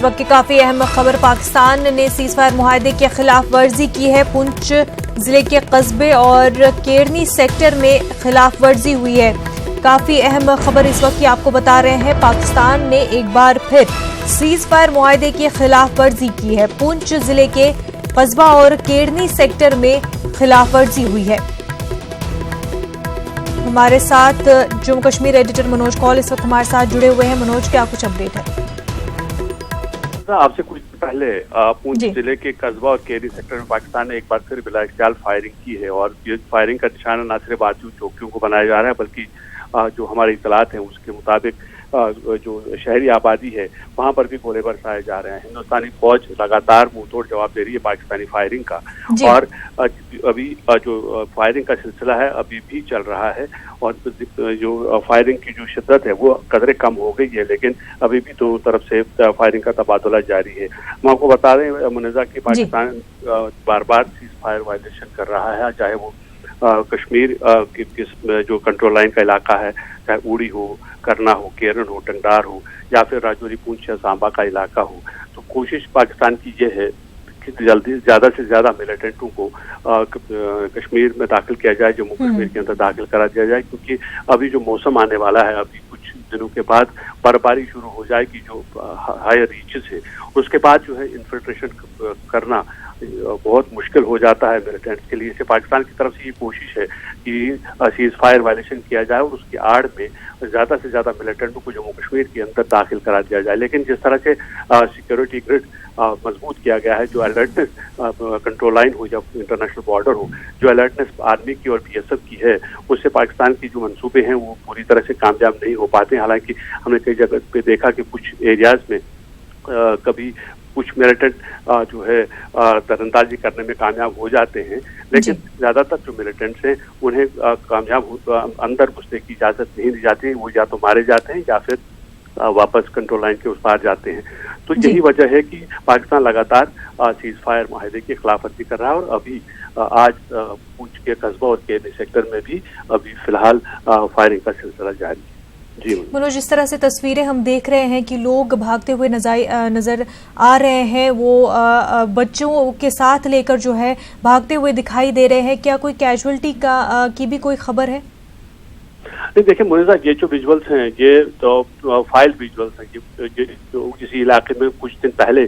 इस वक्त की काफी अहम खबर, पाकिस्तान ने सीजफायर मुआहदे की खिलाफ वर्जी की है। पुंछ जिले के कस्बे और केरनी सेक्टर में खिलाफ वर्जी हुई है। काफी अहम खबर इस वक्त की आपको बता रहे हैं। पाकिस्तान ने एक बार फिर सीजफायर मुआहदे की खिलाफ वर्जी की है। पुंछ जिले के कस्बा और केरनी सेक्टर में खिलाफ वर्जी हुई है। हमारे साथ जम्मू कश्मीर एडिटर मनोज कौल इस वक्त हमारे साथ जुड़े हुए हैं। मनोज, क्या कुछ अपडेट है? आपसे कुछ पहले पुंछ जिले के कस्बा और केरी सेक्टर में पाकिस्तान ने एक बार फिर बिला इख्तियार फायरिंग की है और ये फायरिंग का निशाना न सिर्फ भारतीय चौकियों को बनाया जा रहा है बल्कि जो हमारी इतलात है उसके मुताबिक जो शहरी आबादी है वहां पर भी गोले बरसाए जा रहे हैं। हिंदुस्तानी फौज लगातार मुंहतोड़ जवाब दे रही है पाकिस्तानी फायरिंग का और अभी जो फायरिंग का सिलसिला है अभी भी चल रहा है और जो फायरिंग की जो शिद्दत है वो कदरे कम हो गई है, लेकिन अभी भी दोनों तरफ से फायरिंग का तबादला जारी है। हम आपको बता दें मुनज़्ज़ा कि पाकिस्तान बार बार सीज फायर वायलेशन कर रहा है, चाहे वो कश्मीर की जो कंट्रोल लाइन का इलाका है, चाहे उड़ी हो, करना हो, केरन हो, टंगडार हो या फिर राजौरी, पुंछ या सांबा का इलाका हो। तो कोशिश पाकिस्तान की ये है कि जल्दी ज़्यादा से ज़्यादा मिलिटेंटों को कश्मीर में दाखिल किया जाए, जम्मू कश्मीर के अंदर दाखिल करा दिया जाए, क्योंकि अभी जो मौसम आने वाला है, अभी कुछ दिनों के बाद बर्फबारी शुरू हो जाएगी जो हायर रीचेस है, उसके बाद जो है इन्फिल्ट्रेशन करना बहुत मुश्किल हो जाता है मिलिटेंट्स के लिए। इसे पाकिस्तान की तरफ से ये कोशिश है कि सीज फायर वायलेशन किया जाए और उसकी आड़ में ज़्यादा से ज़्यादा मिलिटेंटों को जम्मू कश्मीर के अंदर दाखिल करा दिया जाए। लेकिन जिस तरह से सिक्योरिटी ग्रिड मजबूत किया गया है, जो अलर्टनेस कंट्रोल लाइन हो या इंटरनेशनल बॉर्डर हो, जो अलर्टनेस आर्मी की और बीएसएफ की है, उससे पाकिस्तान की जो मंसूबे हैं वो पूरी तरह से कामयाब नहीं हो पाते। हालांकि हमने कई जगह पे देखा कि कुछ एरियाज में कभी कुछ मिलिटेंट जो है दरअंदाजी करने में कामयाब हो जाते हैं, लेकिन ज्यादातर जो मिलिटेंट्स हैं उन्हें कामयाब अंदर घुसने की इजाजत नहीं दी जाती। वो या तो मारे जाते हैं या फिर वापस कंट्रोल लाइन के उस पार जाते हैं। तो यही वजह है कि पाकिस्तान लगातार सीज फायर मुआहदे की खिलाफवर्जी कर रहा है और अभी आज पुंछ के कस्बा और केरनी सेक्टर में भी अभी फिलहाल फायरिंग का सिलसिला जारी है। जी मनोज, जिस तरह से तस्वीरें हम देख रहे हैं कि लोग भागते हुए नजर आ रहे हैं, वो बच्चों के साथ लेकर जो है भागते हुए दिखाई दे रहे हैं, क्या कोई कैजुअल्टी की भी कोई खबर है? नहीं, देखिए मुनज़्ज़ा, ये जो विजुअल्स हैं ये तो फाइल विजुअल्स हैं। ये किसी इलाके में कुछ दिन पहले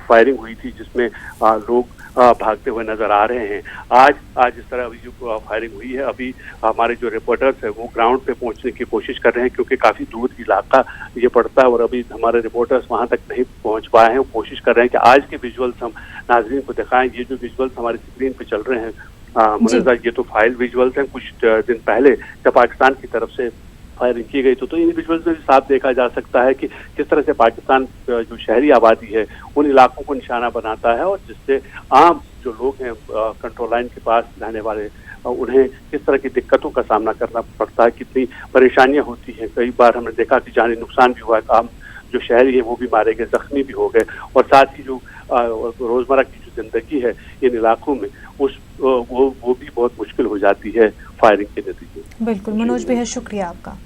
फायरिंग हुई थी जिसमें लोग भागते हुए नजर आ रहे हैं। आज इस तरह अभी जो फायरिंग हुई है, अभी हमारे जो रिपोर्टर्स हैं वो ग्राउंड पे पहुंचने की कोशिश कर रहे हैं क्योंकि काफी दूर इलाका ये पड़ता है और अभी हमारे रिपोर्टर्स वहां तक नहीं पहुंच पाए हैं। वो कोशिश कर रहे हैं कि आज के विजुअल्स हम नाज़रीन को दिखाएं। ये जो विजुअल्स हमारी स्क्रीन पे चल रहे हैं मुनज़्ज़ा, ये तो फाइल विजुअल्स हैं। कुछ दिन पहले जब पाकिस्तान की तरफ से फायरिंग की गई तो इन विजुअल्स में भी साफ देखा जा सकता है कि किस तरह से पाकिस्तान जो शहरी आबादी है उन इलाकों को निशाना बनाता है और जिससे आम जो लोग हैं कंट्रोल लाइन के पास रहने वाले उन्हें किस तरह की दिक्कतों का सामना करना पड़ता है, कितनी परेशानियां होती हैं। कई बार हमने देखा कि जानी नुकसान भी हुआ, आम जो शहरी है वो भी मारे गए, जख्मी भी हो गए और साथ ही जो रोजमर्रा की जो जिंदगी है इन इलाकों में वो भी बहुत मुश्किल हो जाती है फायरिंग के नतीजे। बिल्कुल मनोज, बेहद शुक्रिया आपका।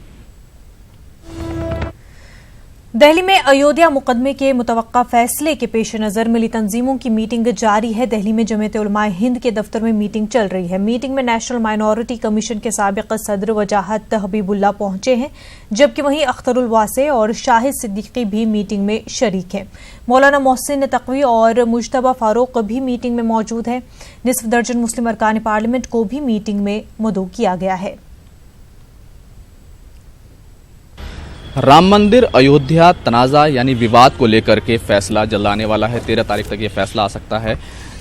दिल्ली में अयोध्या मुकदमे के मुतवक्का फैसले के पेश नजर मिली तंजीमों की मीटिंग जारी है। दिल्ली में जमीयत उलमाए हिंद के दफ्तर में मीटिंग चल रही है। मीटिंग में नेशनल माइनॉरिटी कमीशन के साबिक सदर वजाहत हबीबुल्लाह पहुंचे हैं, जबकि वहीं अख्तरुल वासे और शाहिद सिद्दीकी भी मीटिंग में शरीक हैं। मौलाना मोहसिन तकवी और मुज्तबा फारूक भी मीटिंग में मौजूद हैं। निस्फ दर्जन मुस्लिम अरकान पार्लियामेंट को भी मीटिंग में मदऊ किया गया है। राम मंदिर अयोध्या तनाज़ा यानी विवाद को लेकर के फैसला जल्द आने वाला है। 13 तारीख तक ये फैसला आ सकता है।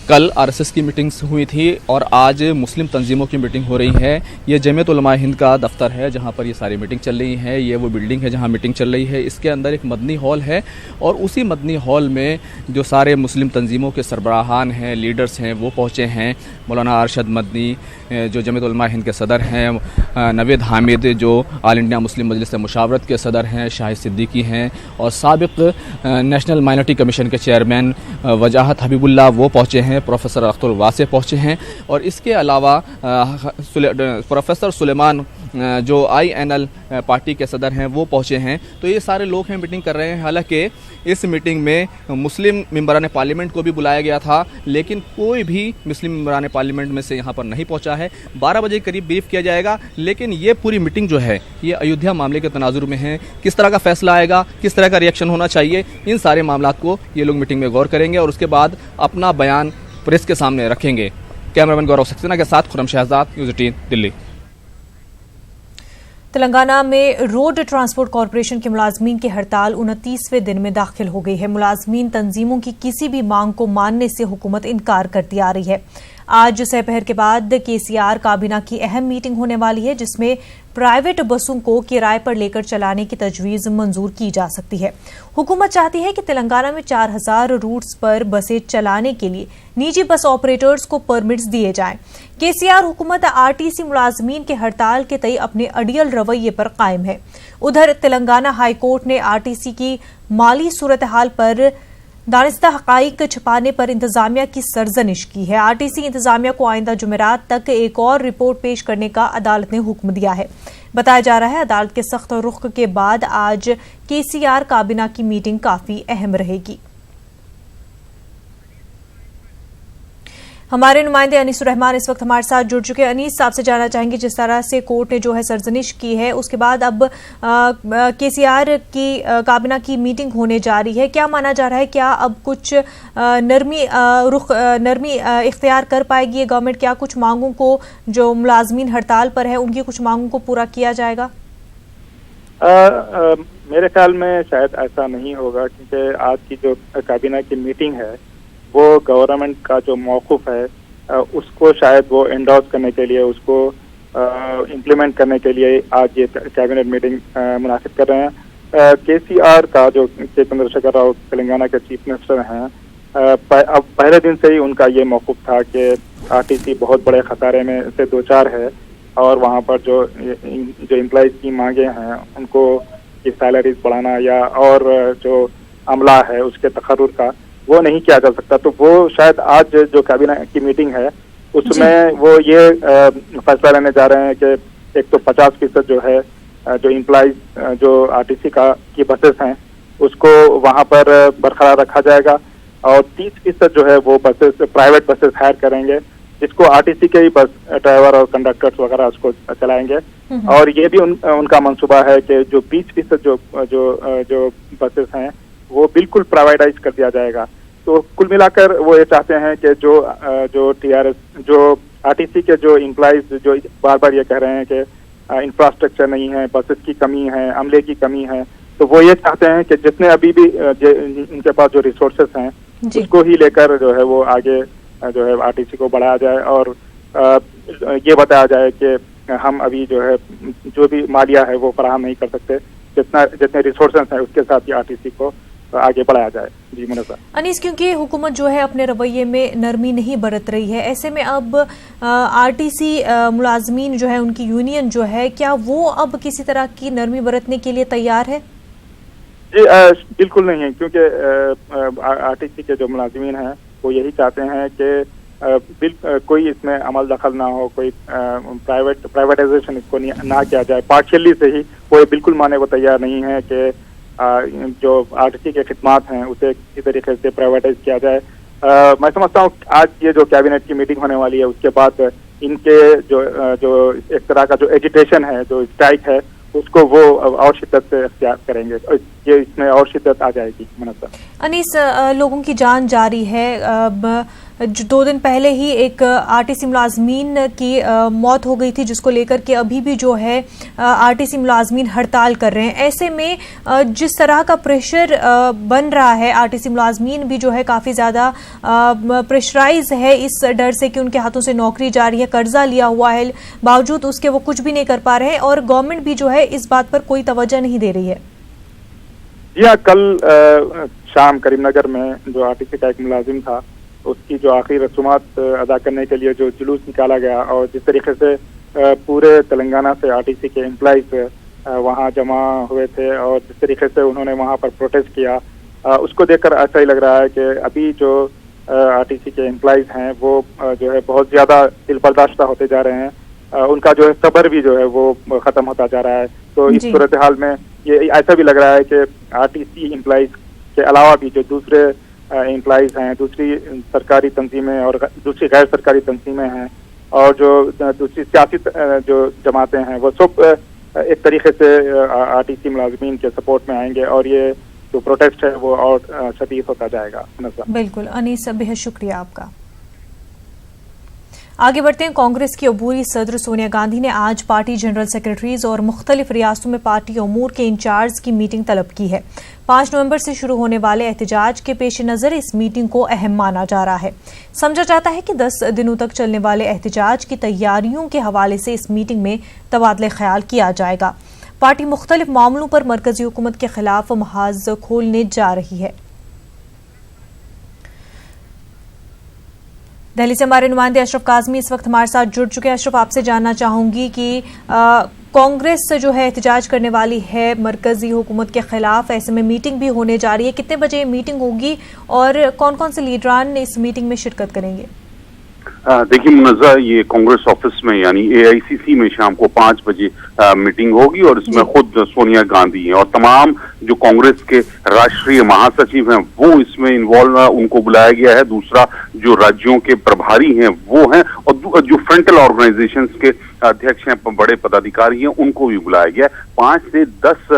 कल आरएसएस की मीटिंग्स हुई थी और आज मुस्लिम तंजीमों की मीटिंग हो रही है। ये जमीयत उलमा हिंद का दफ्तर है जहां पर ये सारी मीटिंग चल रही है। ये वो बिल्डिंग है जहां मीटिंग चल रही है। इसके अंदर एक मदनी हॉल है और उसी मदनी हॉल में जो सारे मुस्लिम तंजीमों के सरबराहान हैं, लीडर्स हैं, वो पहुँचे हैं। मौलाना अरशद मदनी जो जमीयत उलमा हिंद के सदर हैं, नवेद हामिद जो ऑल इंडिया मुस्लिम मजलिस मुशावरत के सदर हैं, शाहिद सिद्दीकी हैं और साबिक नेशनल माइनॉरिटी कमीशन के चेयरमैन वजाहत हबीबुल्लाह वो पहुँचे हैं। प्रोफेसर अख्तरुल वासे पहुँचे हैं और इसके अलावा प्रोफेसर सुलेमान जो INL पार्टी के सदर हैं वो पहुंचे हैं। तो ये सारे लोग हैं, मीटिंग कर रहे हैं। हालांकि इस मीटिंग में मुस्लिम मेंबरान पार्लियामेंट को भी बुलाया गया था, लेकिन कोई भी मुस्लिम मेंबरान पार्लियामेंट में से यहाँ पर नहीं पहुंचा है। 12 बजे करीब ब्रीफ किया जाएगा, लेकिन ये पूरी मीटिंग जो है ये अयोध्या मामले के तनाजुर में है। किस तरह का फैसला आएगा, किस तरह का रिएक्शन होना चाहिए, इन सारे मामलात को ये लोग मीटिंग में गौर करेंगे और उसके बाद अपना बयान प्रेस के सामने रखेंगे। कैमरामैन गौरव सक्सेना के साथ खुरम शहजाद, न्यूज़ 18 दिल्ली। तेलंगाना में रोड ट्रांसपोर्ट कॉरपोरेशन के मुलाजमीन की हड़ताल 29वें दिन में दाखिल हो गई है। मुलाजमीन तंजीमों की किसी भी मांग को मानने से हुकूमत इनकार करती आ रही है। आज दोपहर के बाद KCR काबीना की अहम मीटिंग होने वाली है, जिसमें प्राइवेट बसों को किराए पर लेकर चलाने की तजवीज मंजूर की जा सकती है। हुकूमत चाहती है कि तेलंगाना में 4000 रूट्स पर बसें चलाने के लिए निजी बस ऑपरेटर्स को परमिट्स दिए जाएं। KCR हुकूमत RTC मुलाजमीन के हड़ताल के तय अपने अड़ियल रवैये पर कायम है। उधर तेलंगाना हाई कोर्ट ने RTC की माली सूरत हाल पर दानिस्ता हकाइक छुपाने पर इंतजामिया की सरजनिश की है। RTC इंतजामिया को आइंदा जुमेरात तक एक और रिपोर्ट पेश करने का अदालत ने हुक्म दिया है। बताया जा रहा है अदालत के सख्त रुख के बाद आज KCR काबीना की मीटिंग काफी अहम रहेगी। हमारे नुमाइंदे अनीस रहमान इस वक्त हमारे साथ जुड़ चुके हैं। अनीस, आपसे जानना चाहेंगे, जिस तरह से कोर्ट ने जो है सरजनिश की है, उसके बाद अब KCR की काबीना की मीटिंग होने जा रही है, क्या माना जा रहा है? क्या अब कुछ नरमी इख्तियार कर पाएगी ये गवर्नमेंट? क्या कुछ मांगों को, जो मुलाजमीन हड़ताल पर है उनकी कुछ मांगों को पूरा किया जाएगा? मेरे ख्याल में शायद ऐसा नहीं होगा, क्योंकि आज की जो काबीना की मीटिंग है वो गवर्नमेंट का जो मौक़िफ़ है उसको शायद वो एंडोर्स करने के लिए, उसको इम्प्लीमेंट करने के लिए आज ये कैबिनेट मीटिंग मुनासिब कर रहे हैं। KCR का जो के चंद्रशेखर राव तेलंगाना के चीफ मिनिस्टर हैं, अब पहले दिन से ही उनका ये मौक़िफ़ था कि RTC बहुत बड़े खसारे में से दो चार है और वहाँ पर जो एम्प्लॉइज़ की मांगे हैं उनको की सैलरीज बढ़ाना या और जो अमला है उसके तकर्रुर का वो नहीं किया जा सकता। तो वो शायद आज जो काबीना की मीटिंग है उसमें वो ये फैसला लेने जा रहे हैं कि एक तो 50% जो है जो एम्प्लॉइज जो RTC की बसेस हैं उसको वहाँ पर बरकरार रखा जाएगा और 30% जो है वो बसेस प्राइवेट बसेस हायर करेंगे, जिसको RTC के ही बस ड्राइवर और कंडक्टर्स वगैरह उसको चलाएंगे। और ये भी उनका मंसूबा है कि जो 20% जो बसेस हैं वो बिल्कुल प्राइवेटाइज कर दिया जाएगा। तो कुल मिलाकर वो ये चाहते हैं कि जो TRS जो RTC के जो एम्प्लॉइज जो बार बार ये कह रहे हैं कि इंफ्रास्ट्रक्चर नहीं है, बसेस की कमी है, अमले की कमी है, तो वो ये चाहते हैं कि जितने अभी भी इनके पास जो रिसोर्सेस हैं उसको ही लेकर जो है वो आगे जो है RTC को बढ़ाया जाए और ये बताया जाए कि हम अभी जो है जो भी मालिया है वो फराहम नहीं कर सकते, जितने रिसोर्सेस हैं उसके साथ ही RTC को आगे बढ़ाया जाए। जी मुनसा अनीस, क्योंकि हुकूमत जो है अपने रवैये में नरमी नहीं बरत रही है, ऐसे में अब RTC मुलाजमीन जो है उनकी यूनियन जो है, क्या वो अब किसी तरह की नरमी बरतने के लिए तैयार है? जी बिल्कुल नहीं है, क्योंकि RTC के जो मुलाजमीन हैं वो यही चाहते हैं कि कोई इसमें अमल दखल ना हो, कोई प्राइवेटाइजेशन इसको ना किया जाए। पार्शियली से ही वो बिल्कुल मानने को तैयार नहीं है कि जो RTC के खिदमात हैं उसे किसी तरीके से प्राइवेटाइज किया जाए। मैं समझता हूँ आज ये जो कैबिनेट की मीटिंग होने वाली है उसके बाद इनके जो एक तरह का जो एजिटेशन है, जो स्ट्राइक है, उसको वो और शिद्दत से इख्तियार करेंगे, ये इसमें और शिद्दत आ जाएगी। मनसा अनीस, लोगों की जान जारी है। 2 दिन पहले ही एक RTC मुलाजमीन की मौत हो गई थी, जिसको लेकर के अभी भी जो है RTC मुलाजमीन हड़ताल कर रहे हैं। ऐसे में जिस तरह का प्रेशर बन रहा है, RTC मुलाजमीन भी जो है काफ़ी ज़्यादा प्रेशराइज है इस डर से कि उनके हाथों से नौकरी जा रही है, कर्जा लिया हुआ है, बावजूद उसके वो कुछ भी नहीं कर पा रहे हैं और गवर्नमेंट भी जो है इस बात पर कोई तवज्जो नहीं दे रही है। जी हाँ, कल शाम करीमनगर में जो RTC का एक मुलाजिम था उसकी जो आखिरी रसूमात अदा करने के लिए जो जुलूस निकाला गया और जिस तरीके से पूरे तेलंगाना से RTC के एम्प्लॉइज वहाँ जमा हुए थे और जिस तरीके से उन्होंने वहाँ पर प्रोटेस्ट किया, उसको देखकर ऐसा ही लग रहा है कि अभी जो RTC के एम्प्लॉइज हैं वो जो है बहुत ज़्यादा दिल बर्दाश्त होते जा रहे हैं उनका जो है सबर भी जो है वो खत्म होता जा रहा है। तो इस सूरत हाल में ये ऐसा भी लग रहा है कि आरटीसी एम्प्लॉइज के अलावा भी जो दूसरे एम्प्लॉइज हैं, दूसरी सरकारी तंजीमें और दूसरी गैर सरकारी तंजीमें हैं और जो दूसरी सियासी जो जमातें हैं, वो सब एक तरीके से आरटीसी मुलाजमीन के सपोर्ट में आएंगे और ये जो प्रोटेस्ट है वो और शदीद होता जाएगा। बिल्कुल अनीस, बेहद शुक्रिया आपका। आगे बढ़ते हैं। कांग्रेस की अबूरी सदर सोनिया गांधी ने आज पार्टी जनरल सेक्रेटरीज और मुख्तलिफ रियासतों में पार्टी अमूर के इंचार्ज की मीटिंग तलब की है। 5 नवंबर से शुरू होने वाले एहतजाज के पेश नजर इस मीटिंग को अहम माना जा रहा है। समझा जाता है कि 10 दिनों तक चलने वाले एहतजाज की तैयारियों के हवाले से इस मीटिंग में तबादले ख्याल किया जाएगा। पार्टी मुख्तलिफ मामलों पर मरकजी हुकूमत के खिलाफ महाज खोलने जा रही है। दिल्ली से हमारे नुमाइंदे अशरफ काजमी इस वक्त हमारे साथ जुड़ चुके हैं। अशरफ, आपसे जानना चाहूंगी कि कांग्रेस जो है एहतजाज करने वाली है मरकजी हुकूमत के खिलाफ, ऐसे में मीटिंग भी होने जा रही है। कितने बजे मीटिंग होगी और कौन कौन से लीडरान इस मीटिंग में शिरकत करेंगे? देखिए मुनज़्ज़ा, ये कांग्रेस ऑफिस में यानी AICC में शाम को 5 बजे मीटिंग होगी और इसमें खुद सोनिया गांधी हैं और तमाम जो कांग्रेस के राष्ट्रीय महासचिव हैं वो इसमें इन्वॉल्व, उनको बुलाया गया है। दूसरा, जो राज्यों के प्रभारी हैं वो हैं और जो फ्रंटल ऑर्गेनाइजेशंस के अध्यक्ष हैं, बड़े पदाधिकारी हैं, उनको भी बुलाया गया है। 5 से 10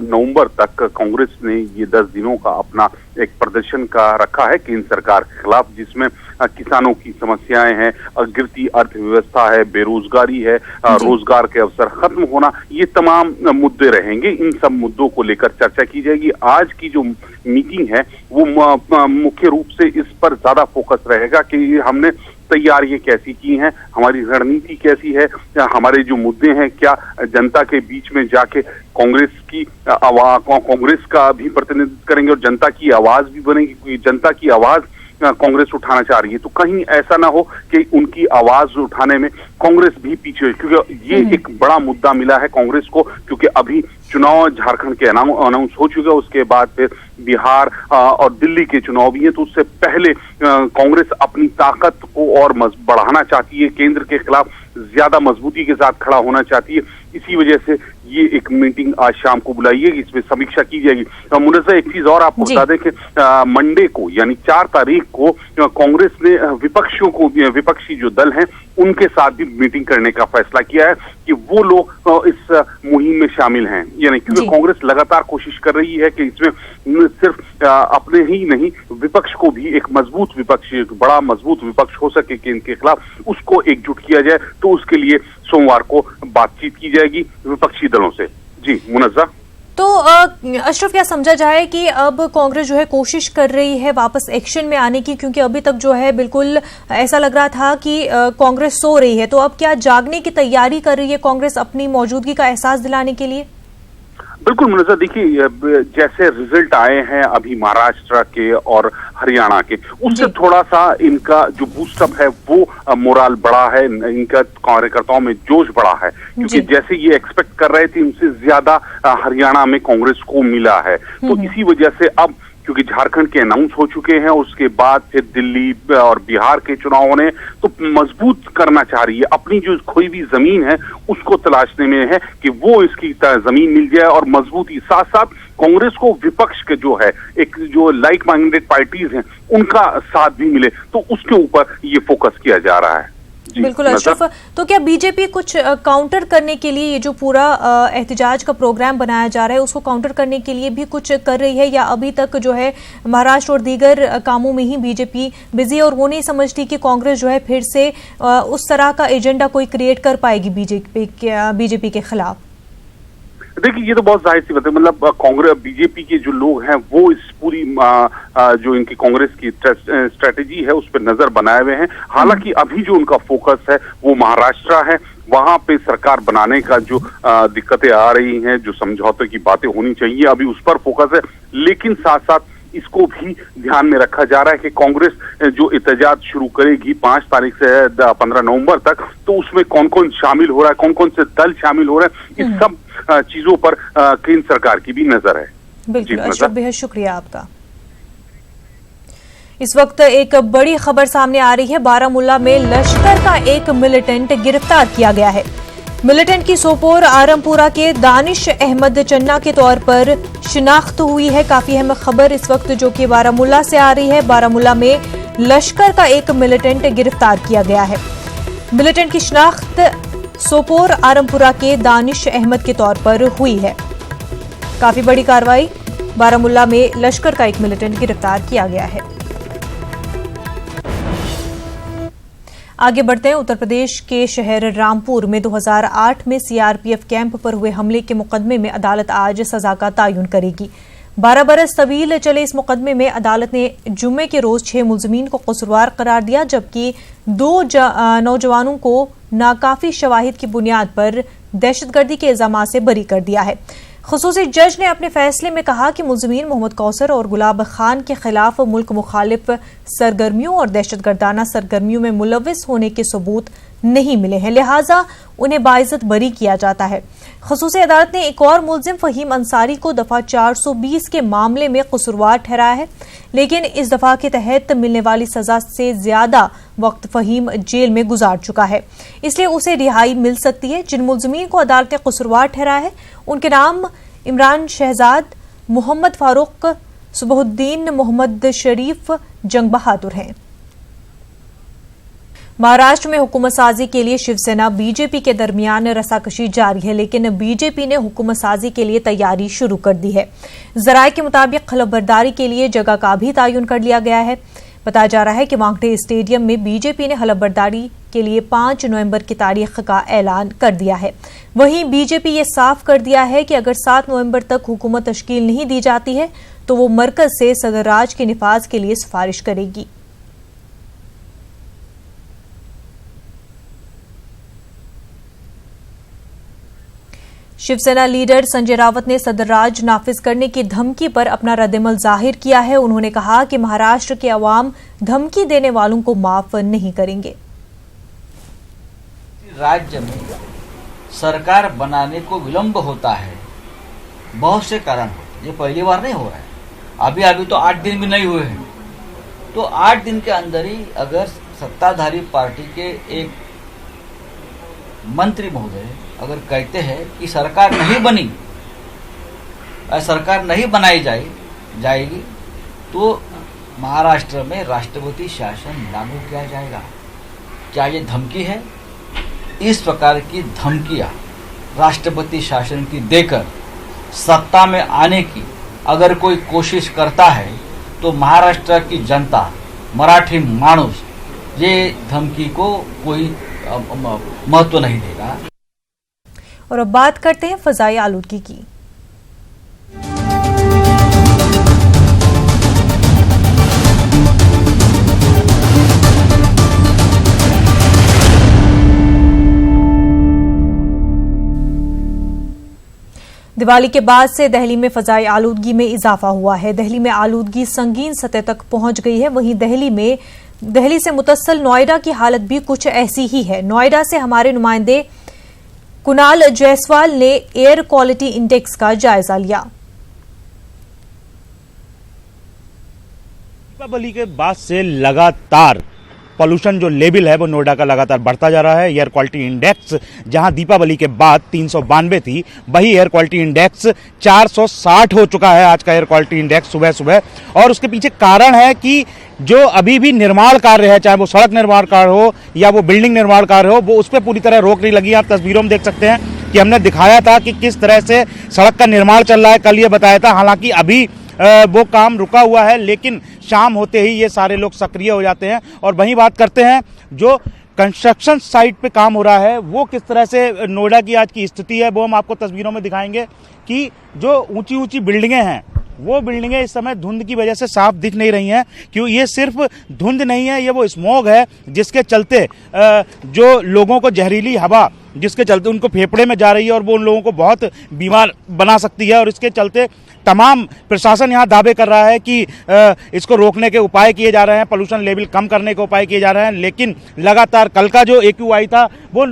नवंबर तक कांग्रेस ने ये 10 दिनों का अपना एक प्रदर्शन का रखा है केंद्र सरकार के खिलाफ, जिसमें किसानों की समस्याएं हैं, गिरती अर्थव्यवस्था है, बेरोजगारी है, रोजगार के अवसर खत्म होना, ये तमाम मुद्दे रहेंगे। इन सब मुद्दों को लेकर चर्चा की जाएगी। आज की जो मीटिंग है वो मुख्य रूप से इस पर ज्यादा फोकस रहेगा कि हमने तैयारियां कैसी की हैं, हमारी रणनीति कैसी है, हमारे जो मुद्दे हैं क्या जनता के बीच में जाके कांग्रेस का भी प्रतिनिधित्व करेंगे और जनता की आवाज भी बनेगी, क्योंकि जनता की आवाज कांग्रेस उठाना चाह रही है। तो कहीं ऐसा ना हो कि उनकी आवाज उठाने में कांग्रेस भी पीछे है, क्योंकि ये एक बड़ा मुद्दा मिला है कांग्रेस को, क्योंकि अभी चुनाव झारखंड के अनाउंस हो चुके हैं, उसके बाद फिर बिहार और दिल्ली के चुनाव भी हैं। तो उससे पहले कांग्रेस अपनी ताकत को और बढ़ाना चाहती है, केंद्र के खिलाफ ज्यादा मजबूती के साथ खड़ा होना चाहती है। इसी वजह से ये एक मीटिंग आज शाम को बुलाई है, इसमें समीक्षा की जाएगी। मुनज़्ज़ा, एक चीज और आपको बता दें कि मंडे को यानी 4 तारीख को कांग्रेस ने विपक्षी जो दल हैं उनके साथ भी मीटिंग करने का फैसला किया है कि वो लोग इस मुहिम में शामिल हैं। यानी क्योंकि कांग्रेस लगातार कोशिश कर रही है कि इसमें सिर्फ अपने ही नहीं, विपक्ष को भी एक मजबूत विपक्ष, एक बड़ा मजबूत विपक्ष हो सके केंद्र के खिलाफ, उसको एकजुट किया जाए। तो उसके लिए सोमवार को बातचीत की जाएगी विपक्षी दलों से। जी मुनज़्ज़ा। तो अशरफ, क्या समझा जाए कि अब कांग्रेस जो है कोशिश कर रही है वापस एक्शन में आने की, क्योंकि अभी तक जो है बिल्कुल ऐसा लग रहा था कि कांग्रेस सो रही है, तो अब क्या जागने की तैयारी कर रही है कांग्रेस अपनी मौजूदगी का एहसास दिलाने के लिए? बिल्कुल मुनज़्ज़ा, देखिए जैसे रिजल्ट आए हैं अभी महाराष्ट्र के और हरियाणा के, उससे थोड़ा सा इनका जो बूस्टअप है वो मोराल बढ़ा है, इनका कार्यकर्ताओं में जोश बढ़ा है, क्योंकि जैसे ये एक्सपेक्ट कर रहे थे उनसे ज्यादा हरियाणा में कांग्रेस को मिला है। तो इसी वजह से अब क्योंकि झारखंड के अनाउंस हो चुके हैं, उसके बाद फिर दिल्ली और बिहार के चुनाव होने, तो मजबूत करना चाह रही है। अपनी जो खोई हुई जमीन है उसको तलाशने में है कि वो इसकी जमीन मिल जाए और मजबूती, साथ साथ कांग्रेस को विपक्ष के जो है एक जो लाइक माइंडेड पार्टीज हैं उनका साथ भी मिले, तो उसके ऊपर ये फोकस किया जा रहा है। बिल्कुल अशरफ, तो क्या बीजेपी कुछ काउंटर करने के लिए ये जो पूरा एहतजाज का प्रोग्राम बनाया जा रहा है उसको काउंटर करने के लिए भी कुछ कर रही है, या अभी तक जो है महाराष्ट्र और दीगर कामों में ही बीजेपी बिजी है और वो नहीं समझती कि कांग्रेस जो है फिर से उस तरह का एजेंडा कोई क्रिएट कर पाएगी बीजेपी के खिलाफ? देखिए ये तो बहुत जाहिर सी बात है, मतलब कांग्रेस बीजेपी के जो लोग हैं वो इस पूरी जो इनकी कांग्रेस की स्ट्रेटेजी है उस पर नजर बनाए हुए हैं। हालांकि अभी जो उनका फोकस है वो महाराष्ट्र है, वहां पे सरकार बनाने का जो दिक्कतें आ रही हैं, जो समझौते की बातें होनी चाहिए, अभी उस पर फोकस है। लेकिन साथ साथ इसको भी ध्यान में रखा जा रहा है कि कांग्रेस जो एहतजाज शुरू करेगी 5 तारीख से 15 नवंबर तक, तो उसमें कौन कौन शामिल हो रहा है, कौन कौन से दल शामिल हो रहे हैं, इस सब चीजों पर केंद्र सरकार की भी नजर है। बिल्कुल अशरफ, बेहद शुक्रिया आपका। इस वक्त एक बड़ी खबर सामने आ रही है। बारामूला में लश्कर का एक मिलिटेंट गिरफ्तार किया गया है। मिलिटेंट की सोपोर आरमपुरा के दानिश अहमद चन्ना के तौर पर शिनाख्त हुई है। काफी अहम खबर इस वक्त जो कि बारामूला से आ रही है। बारामूला में लश्कर का एक मिलिटेंट गिरफ्तार किया गया है। मिलिटेंट की शिनाख्त सोपोर आरमपुरा के दानिश अहमद के तौर पर हुई है। काफी बड़ी कार्रवाई, बारामूला में लश्कर का एक मिलिटेंट गिरफ्तार किया गया है। आगे बढ़ते हैं। उत्तर प्रदेश के शहर रामपुर में 2008 में सीआरपीएफ कैंप पर हुए हमले के मुकदमे में अदालत आज सजा का तयन करेगी। 12 बरस तवील चले इस मुकदमे में अदालत ने जुम्मे के रोज 6 मुलजमीन को कसूरवार करार दिया, जबकि 2 नौजवानों को नाकाफी शवाहिद की बुनियाद पर दहशतगर्दी के इल्जाम से बरी कर दिया है। खुसूसी जज ने अपने फैसले में कहा कि मुलजमीन मोहम्मद कौसर और गुलाब खान के खिलाफ मुल्क मुखालिफ सरगर्मियों और दहशतगर्दाना सरगर्मियों में मुलविस होने के सबूत नहीं मिले हैं, लिहाजा उन्हें बाइज्जत बरी किया जाता है। खुसूसी अदालत ने एक और मुलजिम फहीम अंसारी को दफा 420 के मामले में कसूरवार ठहराया है, लेकिन इस दफा के तहत मिलने वाली सजा से ज्यादा वक्त फहीम जेल में गुजार चुका है, इसलिए उसे रिहाई मिल सकती है। जिन मुलजमीन को अदालत ने कसूरवार ठहराया है उनके नाम इमरान शहजाद, मोहम्मद फारूक, सुबहुद्दीन, मोहम्मद शरीफ, जंग बहादुर हैं। महाराष्ट्र में हुकूमत साजी के लिए शिवसेना बीजेपी के दरमियान रसाकशी जारी है, लेकिन बीजेपी ने हुकूमत साजी के लिए तैयारी शुरू कर दी है। जराये के मुताबिक हलफबरदारी के लिए जगह का भी तयन कर लिया गया है। बताया जा रहा है कि वांगटे स्टेडियम में बीजेपी ने हलफबरदारी के लिए 5 नवंबर की तारीख का ऐलान कर दिया है। वहीं बीजेपी ये साफ कर दिया है कि अगर 7 नवंबर तक हुकूमत तश्कील नहीं दी जाती है तो वो मरकज से सदर राज के निफाज के लिए सिफारिश करेगी। शिवसेना लीडर संजय रावत ने सदर राज नाफिज करने की धमकी पर अपना रद्दमल जाहिर किया है। उन्होंने कहा कि महाराष्ट्र के अवाम धमकी देने वालों को माफ नहीं करेंगे। राज्य में सरकार बनाने को विलंब होता है, बहुत से कारण होते हैं। ये पहली बार नहीं हो रहा है, अभी तो 8 दिन भी नहीं हुए हैं। तो 8 दिन के अंदर ही अगर सत्ताधारी पार्टी के एक मंत्री महोदय अगर कहते हैं कि सरकार नहीं बनी, सरकार नहीं बनाई जाएगी, तो महाराष्ट्र में राष्ट्रपति शासन लागू किया जाएगा। क्या ये धमकी है? इस प्रकार की धमकियां राष्ट्रपति शासन की देकर सत्ता में आने की अगर कोई कोशिश करता है तो महाराष्ट्र की जनता, मराठी मानुस ये धमकी को कोई महत्व नहीं देगा। और अब बात करते हैं फजाई आलूदगी की। दिवाली के बाद से दिल्ली में फजाई आलूदगी में इजाफा हुआ है। दिल्ली में आलूदगी संगीन सतह तक पहुंच गई है। वहीं दिल्ली से मुतस्सल नोएडा की हालत भी कुछ ऐसी ही है। नोएडा से हमारे नुमाइंदे कुणाल जायसवाल ने एयर क्वालिटी इंडेक्स का जायजा लिया। दीपावली के बाद से लगातार पॉल्यूशन जो लेवल है वो नोएडा का लगातार बढ़ता जा रहा है। एयर क्वालिटी इंडेक्स जहां दीपावली के बाद 392 थी, वही एयर क्वालिटी इंडेक्स 460 हो चुका है आज का एयर क्वालिटी इंडेक्स सुबह। और उसके पीछे कारण है कि जो अभी भी निर्माण कार्य है, चाहे वो सड़क निर्माण कार्य हो या वो बिल्डिंग निर्माण कार्य हो, वो उस पर पूरी तरह रोक नहीं लगी। आप तस्वीरों में देख सकते हैं कि हमने दिखाया था कि किस तरह से सड़क का निर्माण चल रहा है, कल ये बताया था। हालांकि अभी वो काम रुका हुआ है, लेकिन शाम होते ही ये सारे लोग सक्रिय हो जाते हैं। और वहीं बात करते हैं जो कंस्ट्रक्शन साइट पे काम हो रहा है वो किस तरह से नोएडा की आज की स्थिति है, वो हम आपको तस्वीरों में दिखाएंगे कि जो ऊंची ऊंची बिल्डिंगें हैं वो बिल्डिंगें इस समय धुंध की वजह से साफ दिख नहीं रही हैं। क्यों? ये सिर्फ धुंध नहीं है, ये वो स्मॉग है जिसके चलते जो लोगों को जहरीली हवा जिसके चलते उनको फेफड़े में जा रही है और वो उन लोगों को बहुत बीमार बना सकती है। और इसके चलते तमाम प्रशासन यहाँ दावे कर रहा है कि इसको रोकने के उपाय किए जा रहे हैं, पोल्यूशन लेवल कम करने के उपाय किए जा रहे हैं, लेकिन लगातार कल का जो AQI था वो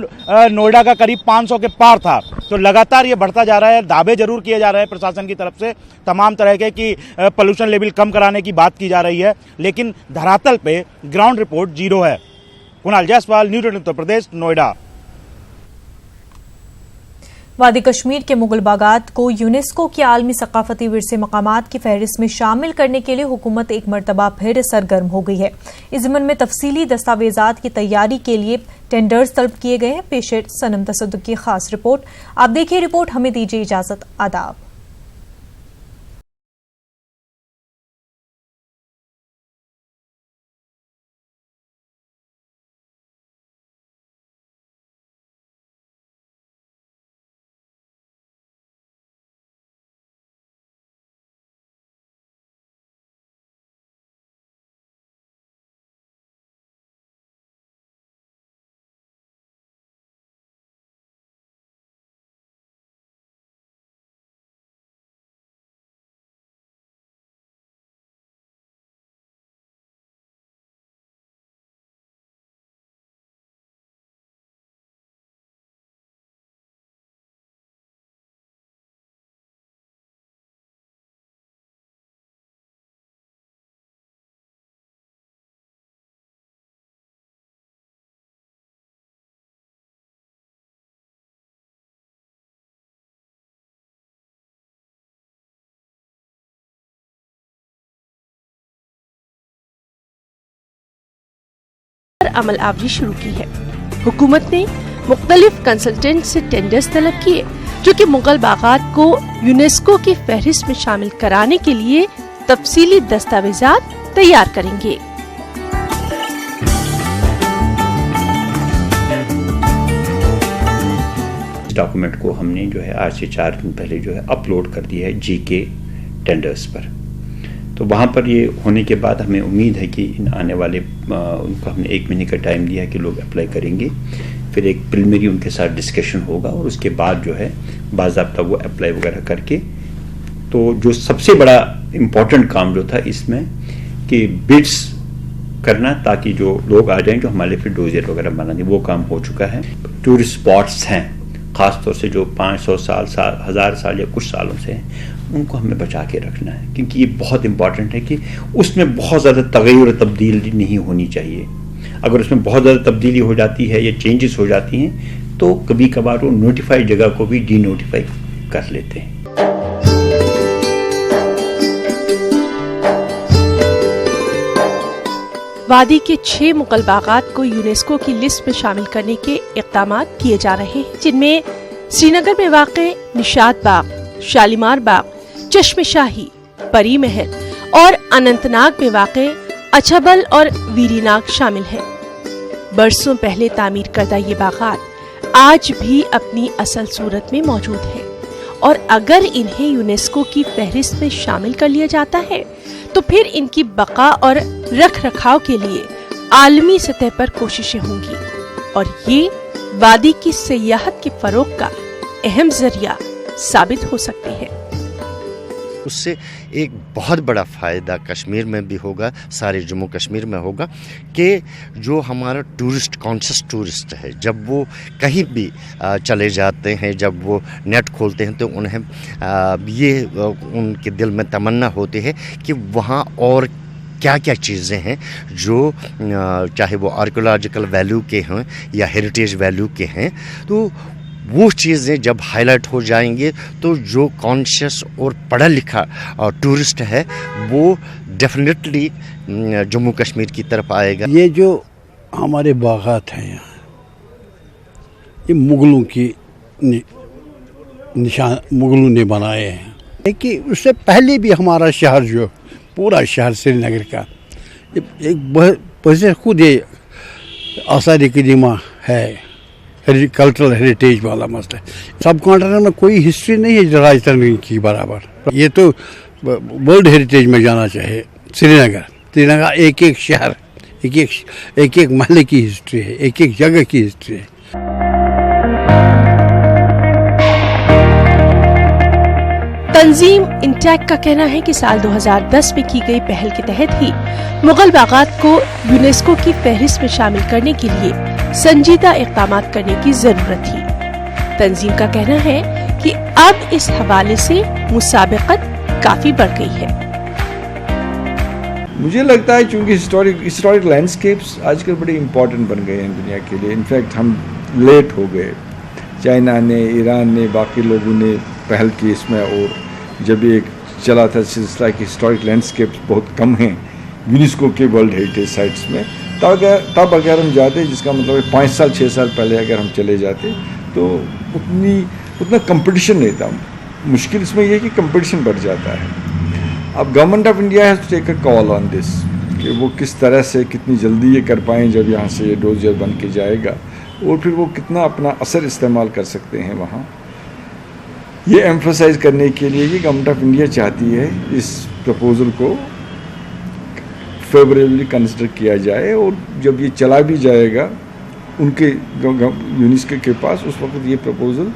नोएडा का करीब 500 के पार था। तो लगातार ये बढ़ता जा रहा है। दावे जरूर किए जा रहे हैं प्रशासन की तरफ से तमाम तरह के कि पोल्यूशन लेवल कम कराने की बात की जा रही है, लेकिन धरातल पे ग्राउंड रिपोर्ट 0 है। कुणाल जायसवाल, न्यूज़ 18 उत्तर प्रदेश, नोएडा। वादी कश्मीर के मुगल बागात को यूनेस्को के आलमी सकाफती विरसे मकामात की फहरिस्त में शामिल करने के लिए हुकूमत एक मरतबा फिर सरगर्म हो गई है। इस ज़िम्न में तफसीली दस्तावेजात की तैयारी के लिए टेंडर्स तलब किए गए हैं। पेश है सनम तसद्दुक की खास रिपोर्ट। आप देखिए रिपोर्ट, हमें दीजिए इजाजत। आदाब। अमल आवरी शुरू की है। हुकूमत ने मुख्तलिफ कंसल्टेंट से टेंडर्स तलब किए जो कि मुगल बागात को यूनेस्को की फहरिस्त में शामिल कराने के लिए तफसीली दस्तावेजात तैयार करेंगे। इस डॉक्यूमेंट को हमने जो है आज से 4 दिन पहले जो है अपलोड कर दिया है GK टेंडर्स पर। तो वहाँ पर ये होने के बाद हमें उम्मीद है कि इन आने वाले उनको हमने 1 महीने का टाइम दिया है कि लोग अप्लाई करेंगे। फिर एक प्रिलिमिनरी उनके साथ डिस्कशन होगा और उसके बाद जो है बाज़ाब्ता वो अप्लाई वगैरह करके, तो जो सबसे बड़ा इम्पोर्टेंट काम जो था इसमें कि बिड्स करना ताकि जो लोग आ जाएं जो हमारे फिर डोजियर वगैरह बनाने, वो काम हो चुका है। टूरिस्ट स्पॉट्स हैं ख़ासतौर से जो 500 साल 1000 साल या कुछ सालों से हैं, उनको हमें बचा के रखना है, क्योंकि ये बहुत इंपॉर्टेंट है कि उसमें बहुत ज़्यादा तग़य्युर और तब्दीली नहीं होनी चाहिए। अगर उसमें बहुत ज़्यादा तब्दीली हो जाती है या चेंजेस हो जाती हैं तो कभी कभार वो नोटिफाइड जगह को भी डी नोटिफाई कर लेते हैं। वादी के 6 मुगल बागात को यूनेस्को की लिस्ट में शामिल करने के इक़दाम किए जा रहे हैं, जिनमें श्रीनगर में वाक़े निशात बाग, शालीमार बाग, चश्मे शाही, परी महल और अनंतनाग में वाक़े अछबल और वीरीनाग शामिल हैं। बरसों पहले तामीर करदा ये बागात आज भी अपनी असल सूरत में मौजूद हैं और अगर इन्हें यूनेस्को की फहरिस्त में शामिल कर लिया जाता है तो फिर इनकी बका और रख रखाव के लिए आलमी सतह पर कोशिशें होंगी और ये वादी की सियाहत के फरोग का अहम जरिया साबित हो सकती है। उससे एक बहुत बड़ा फ़ायदा कश्मीर में भी होगा, सारे जम्मू कश्मीर में होगा कि जो हमारा टूरिस्ट कॉन्शियस टूरिस्ट है, जब वो कहीं भी चले जाते हैं, जब वो नेट खोलते हैं तो उन्हें ये उनके दिल में तमन्ना होती है कि वहाँ और क्या क्या चीज़ें हैं जो चाहे वो आर्कियोलॉजिकल वैल्यू के हों या हेरिटेज वैल्यू के हैं, तो वो चीज़ें जब हाईलाइट हो जाएंगे तो जो कॉन्शियस और पढ़ा लिखा टूरिस्ट है वो डेफिनेटली जम्मू कश्मीर की तरफ आएगा। ये जो हमारे बागात हैं यहाँ, ये मुगलों की निशान मुगलों ने बनाए हैं कि उससे पहले भी हमारा शहर जो पूरा शहर श्रीनगर का एक खुद ये आसार कदीमा है, कल्चरल हेरिटेज वाला मसला है। सब कॉन्टिनेंट में कोई हिस्ट्री नहीं है राजस्थान की बराबर। ये तो वर्ल्ड हेरिटेज में जाना चाहिए। श्रीनगर एक एक शहर, एक एक महल्ले की हिस्ट्री है, एक एक जगह की हिस्ट्री है। तंजीम इंटैक का कहना है कि साल 2010 में की गई पहल के तहत ही मुगल बागात को यूनेस्को की फहरिस्त में शामिल करने के लिए संजीदा इक़दाम करने की जरूरत थी। तंजीम का कहना है कि अब इस हवाले से मुसाबिकत काफी बढ़ गई है। मुझे लगता है चूंकि हिस्टोरिक लैंडस्केप्स आजकल बड़े इम्पोर्टेंट बन गए हैं दुनिया के लिए। इनफैक्ट हम लेट हो गए, चाइना ने, ईरान ने, बाकी लोगों ने पहल की इसमें, और जब एक चला था सिलसिला कि हिस्टोरिक लैंडस्केप्स बहुत कम हैं यूनेस्को के वर्ल्ड हेरिटेज साइट्स में, तब अगर हम जाते, जिसका मतलब है 5 साल 6 साल पहले अगर हम चले जाते तो उतना कंपटीशन नहीं था। मुश्किल इसमें यह है कि कंपटीशन बढ़ जाता है। अब government of India has to take a call on this कि वो किस तरह से कितनी जल्दी ये कर पाएँ जब यहाँ से ये डोजियर बन के जाएगा, और फिर वो कितना अपना असर इस्तेमाल कर सकते हैं वहाँ। ये एम्फसाइज करने के लिए ये गवर्नमेंट ऑफ इंडिया चाहती है इस प्रपोजल को फेवरेबली कंसिडर किया जाए, और जब ये चला भी जाएगा उनके यूनेस्को के पास, उस वक्त ये प्रपोजल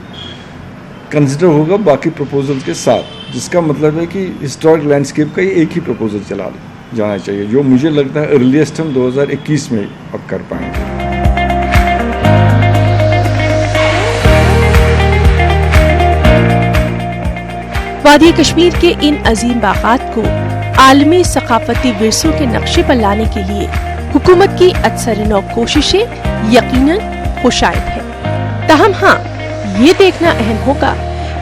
कंसिडर होगा बाकी प्रपोजल के साथ, जिसका मतलब है कि हिस्टोरिक लैंडस्केप का ये एक ही प्रपोजल चला जाना चाहिए, जो मुझे लगता है अर्लीस्ट हम 2021 में अब कर पाएंगे। वादी कश्मीर के इन अजीम बागात को आलमी सकाफती विरसों के नक्शे पर लाने के लिए हुकूमत की अक्सर कोशिशें यकीनन खुशाइद है। ताहम हाँ, ये देखना अहम होगा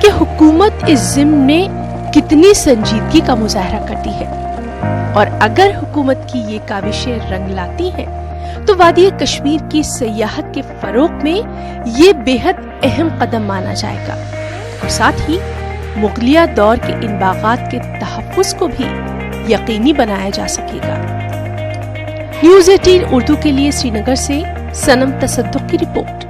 कि हुकूमत इस ज़िम्न में कितनी संजीदगी का मुजाहरा करती है, और अगर हुकूमत की ये काविशें रंग लाती हैं तो वादी कश्मीर की सयाहत के फरोग में ये बेहद अहम कदम माना जाएगा, और साथ ही मुगलिया दौर के इन बागात के तहफ़्फ़ुज़ को भी यकीनी बनाया जा सकेगा। न्यूज़ 18 उर्दू के लिए श्रीनगर से सनम तसद्दुक़ की रिपोर्ट।